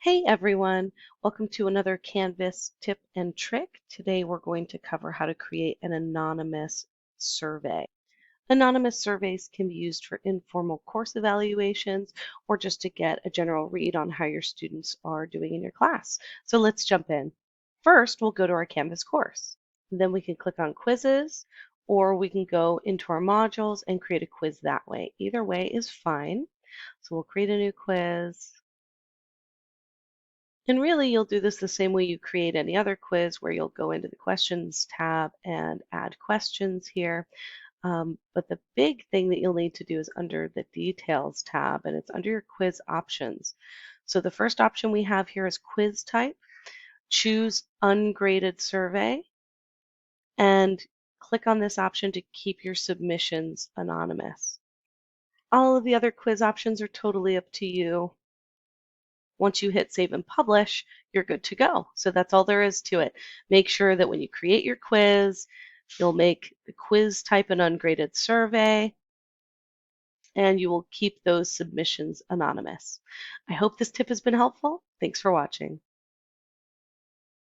Hey everyone, welcome to another Canvas tip and trick. Today we're going to cover how to create an anonymous survey. Anonymous surveys can be used for informal course evaluations or just to get a general read on how your students are doing in your class. So let's jump in. First, we'll go to our Canvas course. Then we can click on quizzes or we can go into our modules and create a quiz that way. Either way is fine. So we'll create a new quiz. And really, you'll do this the same way you create any other quiz where you'll go into the questions tab and add questions here. But the big thing that you'll need to do is under the details tab, and it's under your quiz options. So the first option we have here is quiz type. Choose ungraded survey and click on this option to keep your submissions anonymous. All of the other quiz options are totally up to you. Once you hit save and publish, you're good to go. So that's all there is to it. Make sure that when you create your quiz, you'll make the quiz type an ungraded survey, and you will keep those submissions anonymous. I hope this tip has been helpful. Thanks for watching.